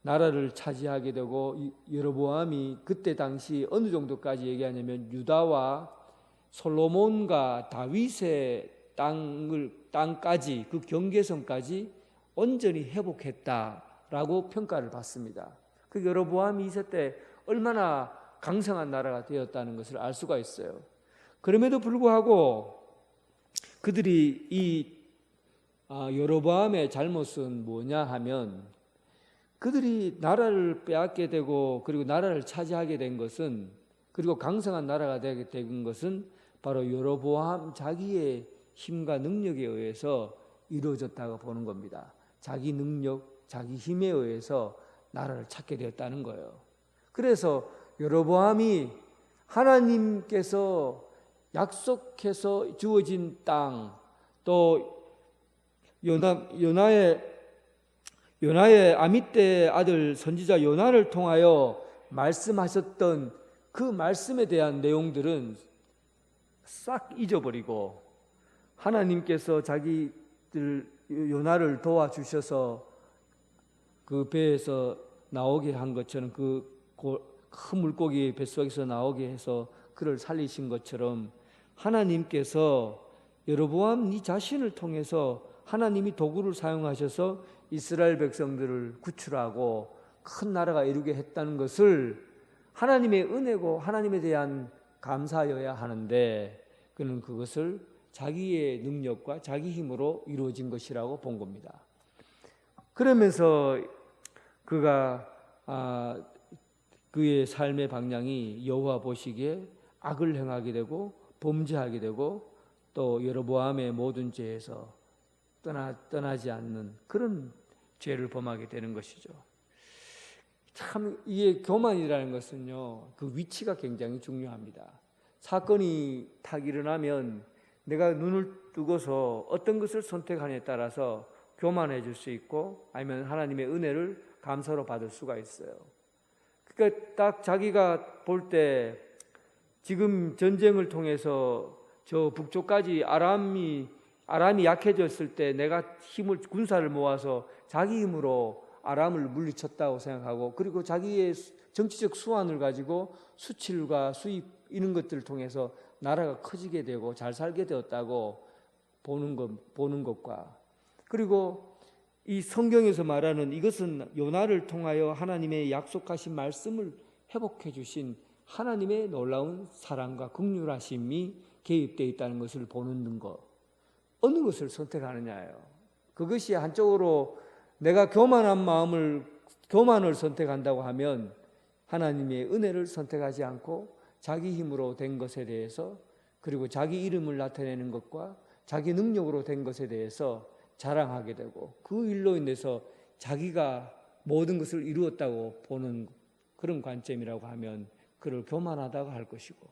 나라를 차지하게 되고, 여로보암이 그때 당시 어느 정도까지 얘기하냐면, 유다와 솔로몬과 다윗의 땅까지, 그 경계선까지 온전히 회복했다라고 평가를 받습니다. 그 여로보암 2세 때 얼마나 강성한 나라가 되었다는 것을 알 수가 있어요. 그럼에도 불구하고 그들이 이 여로보암의 잘못은 뭐냐 하면, 그들이 나라를 빼앗게 되고, 그리고 나라를 차지하게 된 것은, 그리고 강성한 나라가 되게 된 것은 바로 여로보암 자기의 힘과 능력에 의해서 이루어졌다고 보는 겁니다. 자기 능력, 자기 힘에 의해서 나라를 찾게 되었다는 거예요. 그래서 여로보암이 하나님께서 약속해서 주어진 땅, 또 요나의 아미떼 아들 선지자 요나를 통하여 말씀하셨던 그 말씀에 대한 내용들은 싹 잊어버리고, 하나님께서 자기들 요나를 도와주셔서 그 배에서 나오게 한 것처럼 큰 물고기 뱃속에서 나오게 해서 그를 살리신 것처럼 하나님께서 여로보암 네 자신을 통해서 하나님이 도구를 사용하셔서 이스라엘 백성들을 구출하고 큰 나라가 이루게 했다는 것을 하나님의 은혜고 하나님에 대한 감사여야 하는데 그는 그것을 자기의 능력과 자기 힘으로 이루어진 것이라고 본 겁니다. 그러면서 그가 그의 삶의 방향이 여호와 보시기에 악을 행하게 되고 범죄하게 되고 또 여로보암의 모든 죄에서 떠나지 않는 그런 죄를 범하게 되는 것이죠. 참 이게 교만이라는 것은요, 그 위치가 굉장히 중요합니다. 사건이 딱 일어나면 내가 눈을 뜨고서 어떤 것을 선택하느냐에 따라서 교만해질 수 있고 아니면 하나님의 은혜를 감사로 받을 수가 있어요. 그러니까 딱 자기가 볼 때 지금 전쟁을 통해서 저 북쪽까지 아람이 약해졌을 때 내가 군사를 모아서 자기 힘으로 아람을 물리쳤다고 생각하고 그리고 자기의 정치적 수완을 가지고 수출과 수입 이런 것들을 통해서 나라가 커지게 되고 잘 살게 되었다고 보는 것과 그리고 이 성경에서 말하는 이것은 요나를 통하여 하나님의 약속하신 말씀을 회복해 주신 하나님의 놀라운 사랑과 긍휼하심이 개입되어 있다는 것을 보는 것. 어느 것을 선택하느냐예요. 그것이 한쪽으로 내가 교만을 선택한다고 하면 하나님의 은혜를 선택하지 않고 자기 힘으로 된 것에 대해서 그리고 자기 이름을 나타내는 것과 자기 능력으로 된 것에 대해서 자랑하게 되고 그 일로 인해서 자기가 모든 것을 이루었다고 보는 그런 관점이라고 하면 그를 교만하다고 할 것이고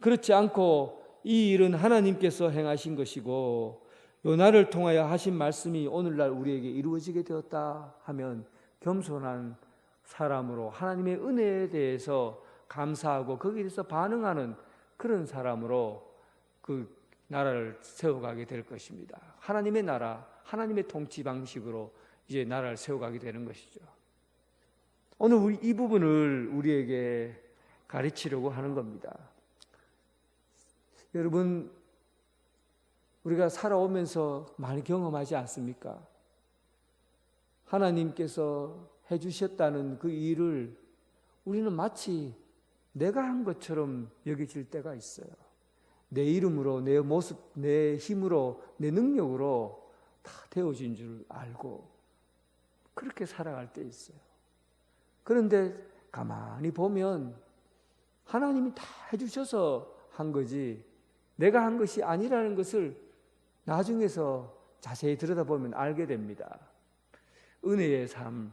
그렇지 않고 이 일은 하나님께서 행하신 것이고 요나를 통하여 하신 말씀이 오늘날 우리에게 이루어지게 되었다 하면 겸손한 사람으로 하나님의 은혜에 대해서 감사하고 거기에 대해서 반응하는 그런 사람으로 그 나라를 세워가게 될 것입니다. 하나님의 나라, 하나님의 통치 방식으로 이제 나라를 세워가게 되는 것이죠. 오늘 이 부분을 우리에게 가르치려고 하는 겁니다. 여러분, 우리가 살아오면서 많이 경험하지 않습니까? 하나님께서 해주셨다는 그 일을 우리는 마치 내가 한 것처럼 여겨질 때가 있어요. 내 이름으로, 내 모습, 내 힘으로, 내 능력으로 다 되어진 줄 알고 그렇게 살아갈 때 있어요. 그런데 가만히 보면 하나님이 다 해주셔서 한 거지 내가 한 것이 아니라는 것을 나중에서 자세히 들여다보면 알게 됩니다. 은혜의 삶,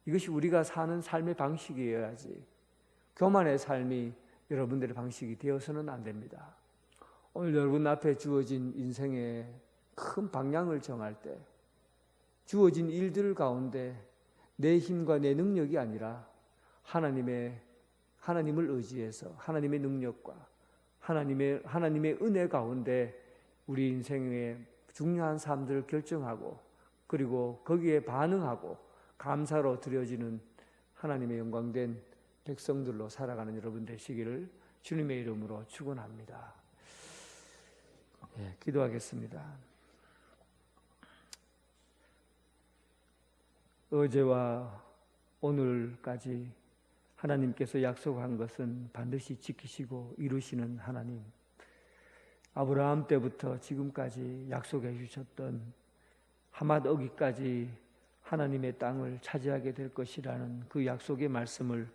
이것이 우리가 사는 삶의 방식이어야지 교만의 삶이 여러분들의 방식이 되어서는 안 됩니다. 오늘 여러분 앞에 주어진 인생의 큰 방향을 정할 때 주어진 일들 가운데 내 힘과 내 능력이 아니라 하나님을 의지해서 하나님의 능력과 하나님의 은혜 가운데 우리 인생의 중요한 삶들을 결정하고 그리고 거기에 반응하고 감사로 드려지는 하나님의 영광된 백성들로 살아가는 여러분 되시기를 주님의 이름으로 축원합니다. 기도하겠습니다. 어제와 오늘까지 하나님께서 약속한 것은 반드시 지키시고 이루시는 하나님, 아브라함 때부터 지금까지 약속해 주셨던 하맛 어기까지 하나님의 땅을 차지하게 될 것이라는 그 약속의 말씀을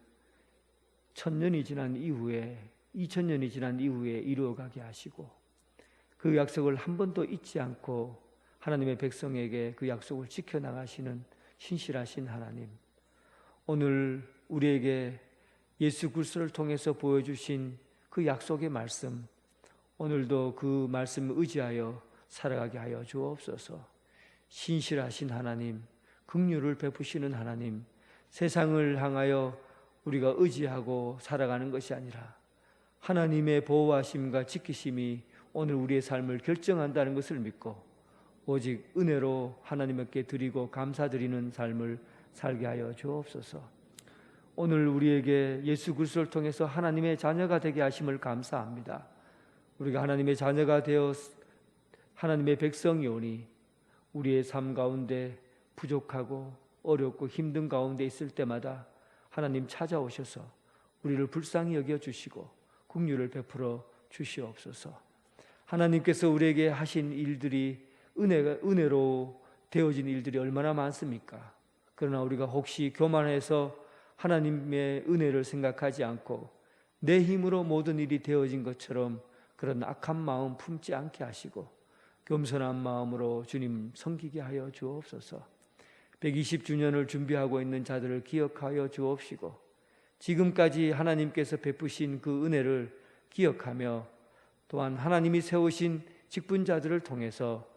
1000년이 지난 이후에 2000년이 지난 이후에 이루어가게 하시고 그 약속을 한 번도 잊지 않고 하나님의 백성에게 그 약속을 지켜나가시는 신실하신 하나님, 오늘 우리에게 예수 그리스도를 통해서 보여주신 그 약속의 말씀, 오늘도 그 말씀을 의지하여 살아가게 하여 주옵소서. 신실하신 하나님, 긍휼을 베푸시는 하나님, 세상을 향하여 우리가 의지하고 살아가는 것이 아니라 하나님의 보호하심과 지키심이 오늘 우리의 삶을 결정한다는 것을 믿고 오직 은혜로 하나님께 드리고 감사드리는 삶을 살게 하여 주옵소서. 오늘 우리에게 예수 그리스도를 통해서 하나님의 자녀가 되게 하심을 감사합니다. 우리가 하나님의 자녀가 되어 하나님의 백성이오니 우리의 삶 가운데 부족하고 어렵고 힘든 가운데 있을 때마다 하나님 찾아오셔서 우리를 불쌍히 여겨주시고 긍휼을 베풀어 주시옵소서. 하나님께서 우리에게 하신 일들이 은혜로 되어진 일들이 얼마나 많습니까? 그러나 우리가 혹시 교만해서 하나님의 은혜를 생각하지 않고 내 힘으로 모든 일이 되어진 것처럼 그런 악한 마음 품지 않게 하시고 겸손한 마음으로 주님 섬기게 하여 주옵소서. 120주년을 준비하고 있는 자들을 기억하여 주옵시고 지금까지 하나님께서 베푸신 그 은혜를 기억하며 또한 하나님이 세우신 직분자들을 통해서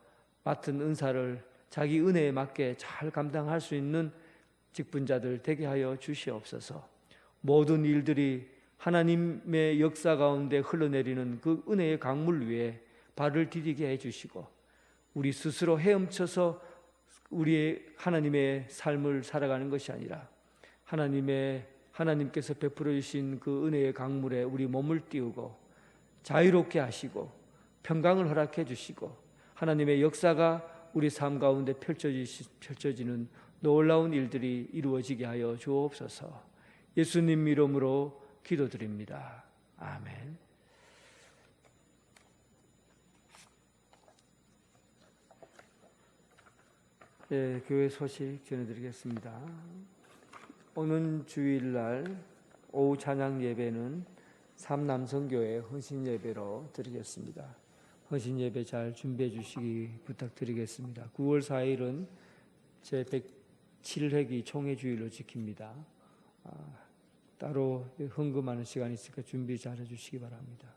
맡은 은사를 자기 은혜에 맞게 잘 감당할 수 있는 직분자들 되게 하여 주시옵소서. 모든 일들이 하나님의 역사 가운데 흘러내리는 그 은혜의 강물 위에 발을 디디게 해주시고 우리 스스로 헤엄쳐서 우리의 하나님의 삶을 살아가는 것이 아니라 하나님께서 베풀어 주신 그 은혜의 강물에 우리 몸을 띄우고 자유롭게 하시고 평강을 허락해 주시고 하나님의 역사가 우리 삶 가운데 펼쳐지는 놀라운 일들이 이루어지게 하여 주옵소서. 예수님 이름으로 기도드립니다. 아멘. 네, 교회 소식 전해드리겠습니다. 오는 주일날 오후 찬양 예배는 삼남성교회 헌신 예배로 드리겠습니다. 헌신 예배 잘 준비해 주시기 부탁드리겠습니다. 9월 4일은 제 107회기 총회 주일로 지킵니다. 따로 헌금하는 시간이 있으니까 준비 잘 해주시기 바랍니다.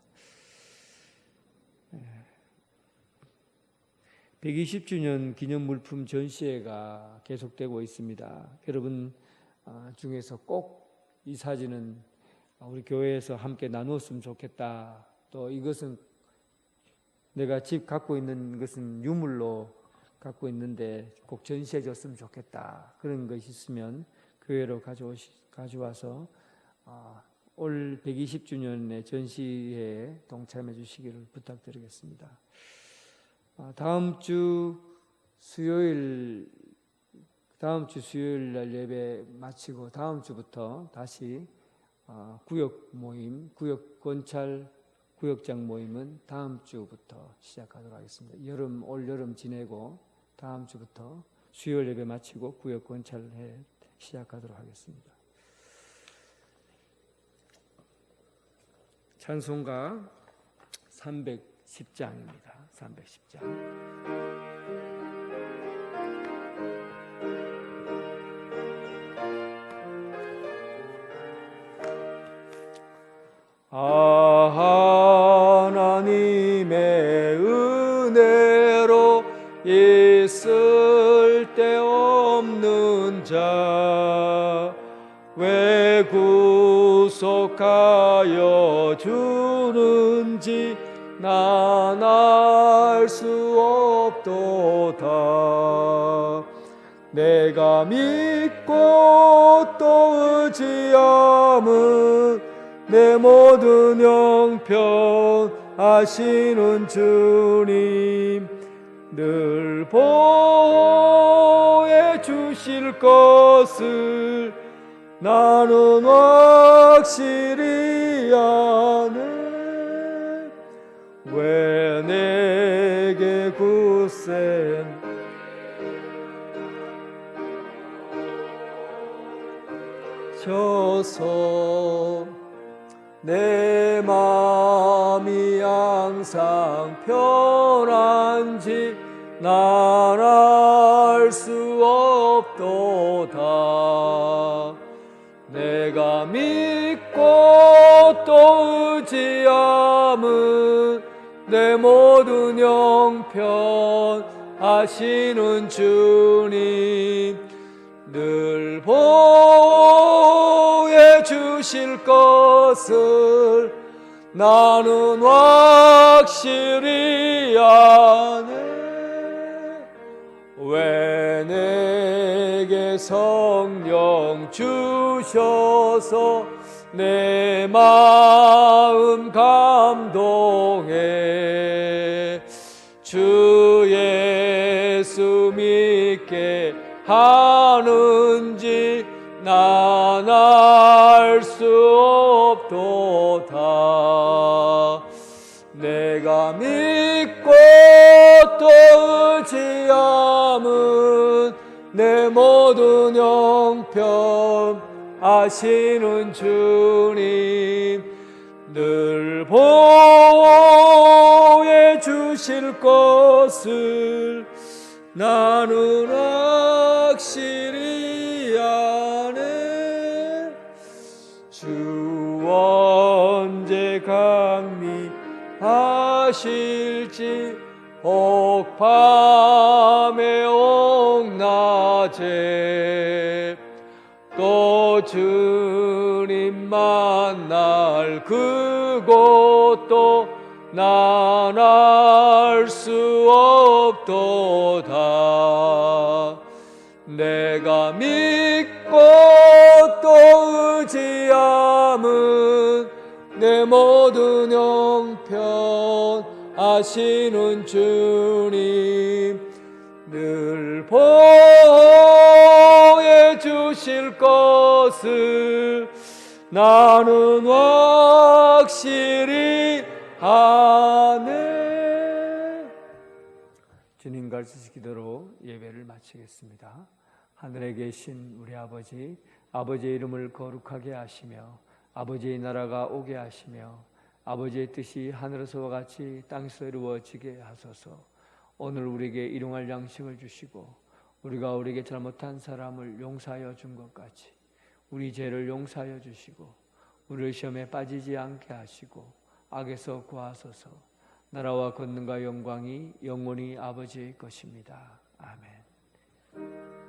120주년 기념 물품 전시회가 계속되고 있습니다. 여러분 중에서 꼭 이 사진은 우리 교회에서 함께 나누었으면 좋겠다. 또 이것은 내가 집 갖고 있는 것은 유물로 갖고 있는데 꼭 전시해 줬으면 좋겠다. 그런 것이 있으면 교회로 가져와서 올 120주년의 전시회에 동참해 주시기를 부탁드리겠습니다. 다음 주 수요일 날 예배 마치고 다음 주부터 다시 구역 모임, 구역 권찰 구역장 모임은 다음 주부터 시작하도록 하겠습니다. 올 여름 지내고 다음 주부터 수요일 예배 마치고 구역 권찰회 시작하도록 하겠습니다. 찬송가 310장입니다. 310장. 하나님의 은혜로 있을 데 없는 자 왜 구속하여 주는지 난 알 수 없도다. 내가 믿고 또 의지함은 내 모든 형편 아시는 주님 늘 보호해 주실 것을 나는 확실히 아네. 왜 내게 굳센 져서 내 마음이 항상 편한지 난 알 수 없도다. 내가 믿고 또 의지함은 내 모든 형편 아시는 주님 늘 보호해 주실 것을 나는 확실히 아네. 왜 내게 성령 주셔서 내 마음 감동해 주 예수 믿게 하는지 난 알 수 없도다. 내가 믿고 또 의지함은 내 모든 형편 아시는 주님 늘 보호해 주실 것을 나는 확실히 아네. 주 언제 강림하실지 혹 밤에 혹 낮에 또 주님 만날 그곳도 난 알 수 없도다. 내가 믿고 또 의지함은 내 모든 형편 아시는 주님 늘 보호해 주실 것을 나는 확실히 아네. 주님 가르치신 기도로 예배를 마치겠습니다. 하늘에 계신 우리 아버지, 아버지의 이름을 거룩하게 하시며 아버지의 나라가 오게 하시며 아버지의 뜻이 하늘에서와 같이 땅에서 이루어지게 하소서. 오늘 우리에게 일용할 양식을 주시고 우리가 우리에게 잘못한 사람을 용서하여 준 것 같이 우리 죄를 용서하여 주시고 우리를 시험에 빠지지 않게 하시고 악에서 구하소서. 나라와 권능과 영광이 영원히 아버지의 것입니다. 아멘.